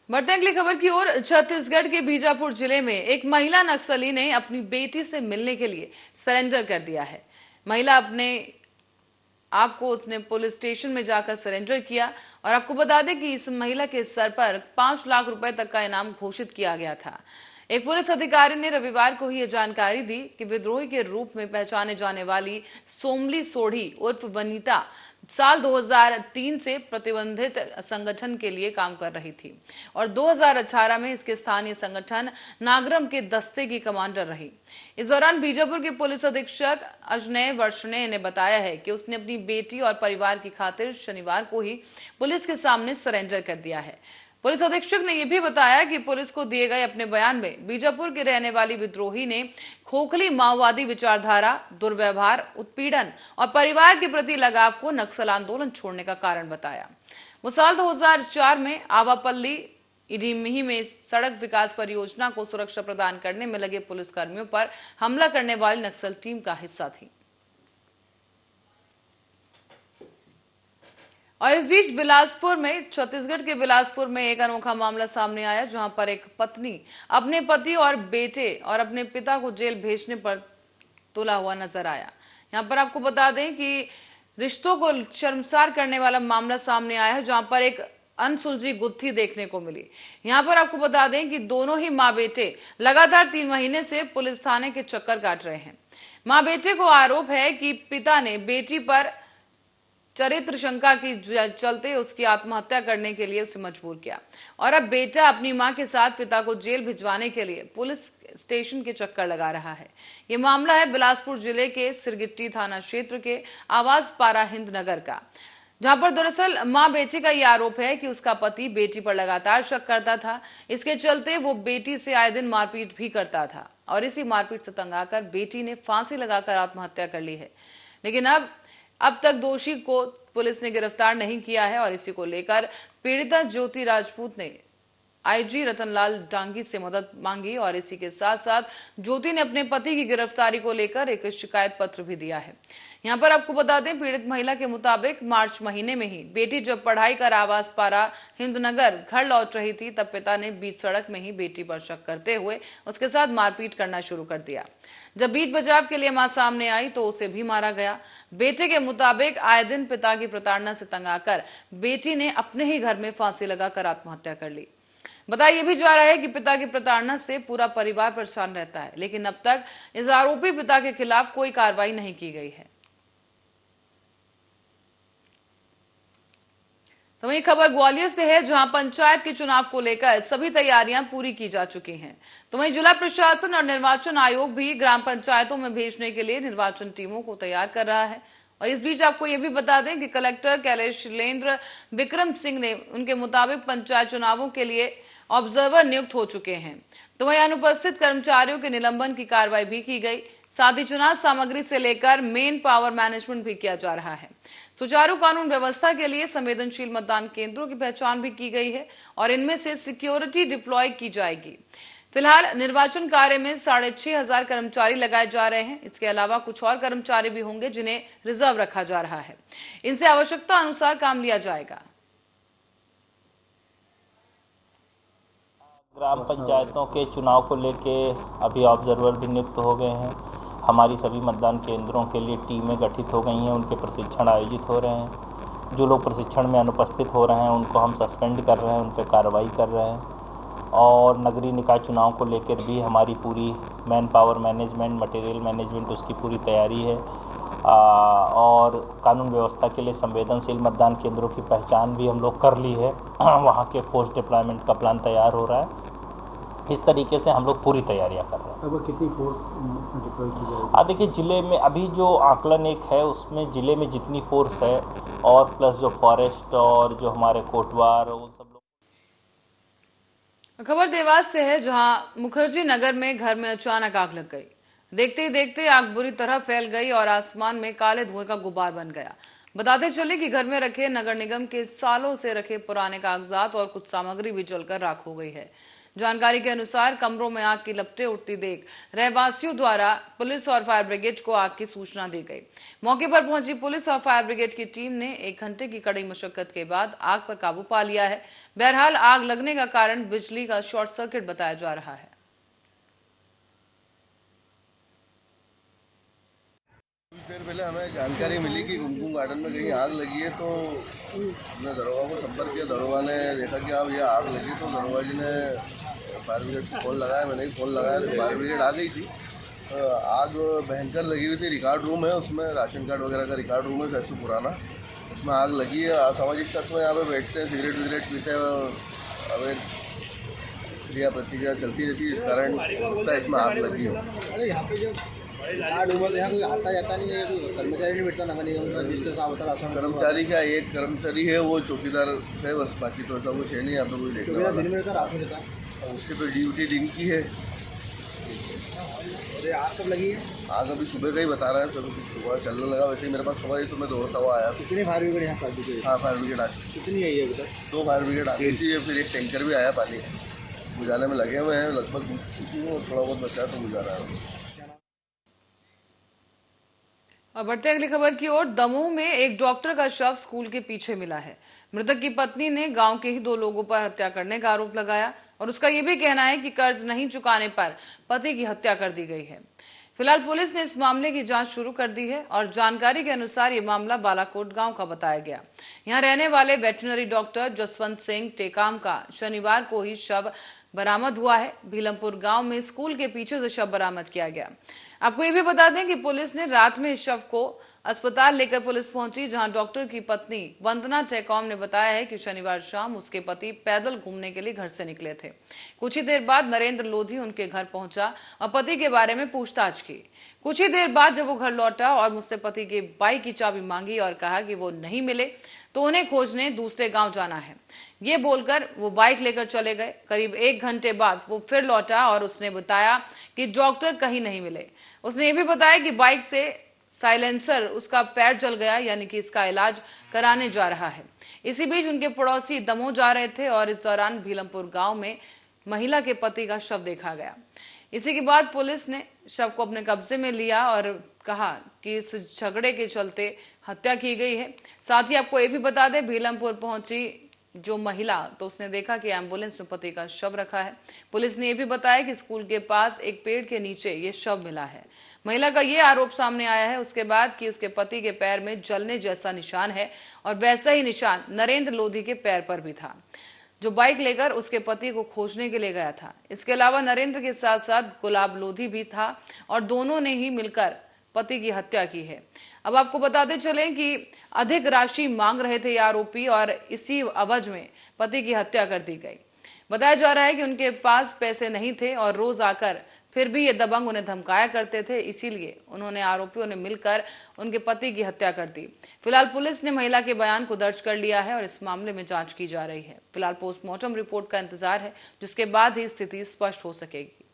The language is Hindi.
बढ़ते अगली खबर की ओर। छत्तीसगढ़ के बीजापुर जिले में एक महिला नक्सली ने अपनी बेटी से मिलने के लिए सरेंडर कर दिया है। महिला अपने आपको उसने पुलिस स्टेशन में जाकर सरेंडर किया। और आपको बता दें कि इस महिला के सर पर 5 लाख रुपए तक का इनाम घोषित किया गया था। एक पुलिस अधिकारी ने रविवार को ही यह जानकारी दी कि विद्रोही के रूप में पहचाने जाने वाली सोमली सोढ़ी उर्फ वनीता साल 2003 से प्रतिबंधित संगठन के लिए काम कर रही थी और 2018 में इसके स्थानीय संगठन नागरम के दस्ते की कमांडर रही। इस दौरान बीजापुर के पुलिस अधीक्षक अजनय वर्षणे ने बताया है कि उसने अपनी बेटी और परिवार की खातिर शनिवार को ही पुलिस के सामने सरेंडर कर दिया है। पुलिस अधीक्षक ने यह भी बताया कि पुलिस को दिए गए अपने बयान में बीजापुर के रहने वाली विद्रोही ने खोखली माओवादी विचारधारा, दुर्व्यवहार, उत्पीड़न और परिवार के प्रति लगाव को नक्सल आंदोलन छोड़ने का कारण बताया। वो साल 2004 में आवापल्ली इडीमिही में सड़क विकास परियोजना को सुरक्षा प्रदान करने में लगे पुलिसकर्मियों पर हमला करने वाली नक्सल टीम का हिस्सा थी। और इस बीच बिलासपुर में, छत्तीसगढ़ के बिलासपुर में एक अनोखा मामला सामने आया, जहां पर एक पत्नी अपने पति और बेटे और अपने पिता को जेल भेजने पर तुला हुआ नजर आया। यहां पर आपको बता दें कि रिश्तों को शर्मसार करने वाला मामला सामने आया है, जहां पर एक अनसुलझी गुत्थी देखने को मिली। यहां पर आपको बता दें कि दोनों ही माँ बेटे लगातार 3 महीने से पुलिस थाने के चक्कर काट रहे हैं। माँ बेटे को आरोप है कि पिता ने बेटी पर चरित्र शंका की चलते उसकी आत्महत्या करने के लिए उसे मजबूर किया और अब बेटा अपनी मां के साथ पिता को जेल भिजवाने के लिए पुलिस स्टेशन के चक्कर लगा रहा है। यह मामला है बिलासपुर जिले के सिरगिट्टी थाना क्षेत्र के आवाज पारा हिंद नगर का, जहां पर दरअसल मां बेटे का यह आरोप है कि उसका पति बेटी पर लगातार शक करता था। इसके चलते वो बेटी से आए दिन मारपीट भी करता था और इसी मारपीट से तंग आकर बेटी ने फांसी लगाकर आत्महत्या कर ली है। लेकिन अब तक दोषी को पुलिस ने गिरफ्तार नहीं किया है और इसी को लेकर पीड़िता ज्योति राजपूत ने आईजी रतनलाल डांगी से मदद मांगी और इसी के साथ साथ ज्योति ने अपने पति की गिरफ्तारी को लेकर एक शिकायत पत्र भी दिया है। यहां पर आपको बता दें, पीड़ित महिला के मुताबिक मार्च महीने में ही बेटी जब पढ़ाई कर आवास पारा हिंदनगर घर लौट रही थी, तब पिता ने बीच सड़क में ही बेटी पर शक करते हुए उसके साथ मारपीट करना शुरू कर दिया। जब बीच बचाव के लिए मां सामने आई तो उसे भी मारा गया। बेटे के मुताबिक आए दिन पिता की प्रताड़ना से तंग आकर बेटी ने अपने ही घर में फांसी लगाकर आत्महत्या कर ली। बताया यह भी जा रहा है कि पिता की प्रताड़ना से पूरा परिवार परेशान रहता है, लेकिन अब तक इस आरोपी पिता के खिलाफ कोई कार्रवाई नहीं की गई है। तो वही खबर ग्वालियर से है, जहां पंचायत के चुनाव को लेकर सभी तैयारियां पूरी की जा चुकी हैं। तो वहीं जिला प्रशासन और निर्वाचन आयोग भी ग्राम पंचायतों में भेजने के लिए निर्वाचन टीमों को तैयार कर रहा है। और इस बीच आपको यह भी बता दें कि कलेक्टर कैलेशलेंद्र विक्रम सिंह ने उनके मुताबिक पंचायत चुनावों के लिए ऑब्जर्वर नियुक्त हो चुके हैं। तो वहीं अनुपस्थित कर्मचारियों के निलंबन की कार्रवाई भी की गई। साथ ही चुनाव सामग्री से लेकर मेन पावर मैनेजमेंट भी किया जा रहा है। सुचारू कानून व्यवस्था के लिए संवेदनशील मतदान केंद्रों की पहचान भी की गई है और इनमें से सिक्योरिटी डिप्लॉय की जाएगी। फिलहाल निर्वाचन कार्य में 6,500 कर्मचारी लगाए जा रहे हैं। इसके अलावा कुछ और कर्मचारी भी होंगे जिन्हें रिजर्व रखा जा रहा है। इनसे आवश्यकता अनुसार काम लिया जाएगा। ग्राम पंचायतों के चुनाव को लेके अभी ऑब्जर्वर भी नियुक्त हो गए हैं। हमारी सभी मतदान केंद्रों के लिए टीमें गठित हो गई हैं, उनके प्रशिक्षण आयोजित हो रहे हैं। जो लोग प्रशिक्षण में अनुपस्थित हो रहे हैं उनको हम सस्पेंड कर रहे हैं, उन पर कार्रवाई कर रहे हैं। और नगरीय निकाय चुनाव को लेकर भी हमारी पूरी man power management, material management उसकी पूरी तैयारी है। और कानून व्यवस्था के लिए संवेदनशील मतदान केंद्रों की पहचान भी हम लोग कर ली है। वहाँ के फोर्स डिप्लॉयमेंट का प्लान तैयार हो रहा है। इस तरीके से हम लोग पूरी तैयारियां कर रहे हैं। अब कितनी फोर्स डिप्लॉय की जाएगी? देखिए, जिले में अभी जो आकलन एक है उसमें जिले में जितनी फोर्स है और प्लस जो फॉरेस्ट और जो हमारे कोटवार वो सब लोग। खबर देवास से है, जहां मुखर्जी नगर में घर में अचानक आग लग गई। देखते ही देखते आग बुरी तरह फैल गई और आसमान में काले धुएं का गुबार बन गया। बताते चले कि घर में रखे नगर निगम के सालों से रखे पुराने कागजात और कुछ सामग्री भी जलकर राख हो गई है। जानकारी के अनुसार कमरों में आग की लपटें उठती देख रहवासियों द्वारा पुलिस और फायर ब्रिगेड को आग की सूचना दी गई। मौके पर पहुंची पुलिस और फायर ब्रिगेड की टीम ने 1 घंटे की कड़ी मशक्कत के बाद आग पर काबू पा लिया है। बहरहाल आग लगने का कारण बिजली का शॉर्ट सर्किट बताया जा रहा है। कुछ देर पहले हमें जानकारी मिली कि कुमकुम गार्डन में कहीं आग लगी है, तो हमने दरोगा को संपर्क किया। दरोगा ने देखा कि अब यह आग लगी, तो दरोगा जी ने फायर ब्रिगेड को फोन लगाया। मैंने भी फोन लगाया तो फायर ब्रिगेड आ गई थी। आग भयंकर लगी हुई थी। रिकॉर्ड रूम है, उसमें राशन कार्ड वगैरह का रिकॉर्ड रूम है सबसे पुराना, उसमें आग लगी है। असामाजिक तत्व यहाँ पे बैठते हैं, सिगरेट विगरेट पीते हैं, अवैध क्रिया प्रतिक्रिया चलती रहती है, इस कारण लगता है इसमें आग लगी हो। अरे यहाँ पे जो यहाँ कोई आता जाता नहीं है, कोई कर्मचारी नहीं बैठता नगर निगम का, जिसके साथ होता है कर्मचारी क्या, एक कर्मचारी है, वो चौकीदार है बस, बाकी तो ऐसा कुछ है नहीं यहाँ पे कोई देखने वाला। दिन में रहता, रात में रहता। उसकी तो ड्यूटी दिन की है। और ये आग कब लगी है? आग अभी सुबह का ही बता रहा है, सुबह चलने लगा। वैसे ही मेरे पास खबर है तो मैं दौड़ता हुआ आया। कितनी फायर ब्रिगेड यहाँ फायर ब्रिगेड? हाँ, फायर ब्रिगेड आ कितनी आई है अभी तक? 2 फायर ब्रिगेड आ गई थी, फिर एक टैंकर भी आया पानी बुझाने में लगे हुए हैं। लगभग थोड़ा बहुत बचा तो बुझा रहा है। और बढ़ते अगली खबर की ओर। दमोह में एक डॉक्टर का शव स्कूल के पीछे मिला है। मृतक की पत्नी ने गांव के ही 2 लोगों पर हत्या करने का आरोप लगाया और उसका यह भी कहना है कि कर्ज नहीं चुकाने पर पति की हत्या कर दी गई है। फिलहाल पुलिस ने इस मामले की जांच शुरू कर दी है और जानकारी के अनुसार ये मामला बालाकोट गांव का बताया गया। यहां रहने वाले वेटरनरी डॉक्टर जसवंत सिंह टेकाम का शनिवार को ही शव बरामद हुआ है। भीलमपुर गांव में स्कूल के पीछे से शव बरामद किया गया। आपको ये भी बता दें कि पुलिस ने रात में इस शव को अस्पताल लेकर पुलिस पहुंची, जहां डॉक्टर की पत्नी वंदना टेकॉम ने बताया है कि शनिवार शाम उसके पति पैदल घूमने के लिए घर से निकले थे। कुछ ही देर बाद नरेंद्र लोधी उनके घर पहुंचा और पति के बारे में पूछताछ की। कुछ ही देर बाद जब वो घर लौटा और मुझसे पति के बाइक की चाबी मांगी और कहा कि वो नहीं मिले तो उन्हें खोजने दूसरे गांव जाना है, ये बोलकर वो बाइक लेकर चले गए। करीब 1 घंटे बाद वो फिर लौटा और उसने बताया कि डॉक्टर कहीं नहीं मिले। उसने ये भी बताया कि बाइक से साइलेंसर उसका पैर जल गया, यानी कि इसका इलाज कराने जा रहा है। इसी बीच उनके पड़ोसी दमोह जा रहे थे और इस दौरान भीलमपुर गांव में महिला के पति का शव देखा गया। इसी के बाद पुलिस ने शव को अपने कब्जे में लिया और कहा कि इस झगड़े के चलते हत्या की गई है। साथ ही आपको ये भी बता दें, भीलमपुर पहुंची जो महिला तो उसने देखा कि एम्बुलेंस में पति का शव रखा है। पुलिस ने यह भी बताया कि स्कूल के पास एक पेड़ के नीचे ये शव मिला है। महिला का ये आरोप सामने आया है उसके बाद कि उसके पति के पैर में जलने जैसा निशान है और वैसा ही निशान नरेंद्र लोधी के पैर पर भी था, जो बाइक लेकर उसके पति को खोजने के लिए गया था। इसके अलावा नरेंद्र के साथ साथ गुलाब लोधी भी था और दोनों ने ही मिलकर पति की हत्या की है। अब आपको बताते चलें कि अधिक राशि मांग रहे थे ये आरोपी और इसी अवज में पति की हत्या कर दी गई। बताया जा रहा है कि उनके पास पैसे नहीं थे और रोज आकर फिर भी ये दबंग उन्हें धमकाया करते थे, इसीलिए उन्होंने आरोपियों ने मिलकर उनके पति की हत्या कर दी। फिलहाल पुलिस ने महिला के बयान को दर्ज कर लिया है और इस मामले में जांच की जा रही है। फिलहाल पोस्टमार्टम रिपोर्ट का इंतजार है, जिसके बाद ही स्थिति स्पष्ट हो सकेगी।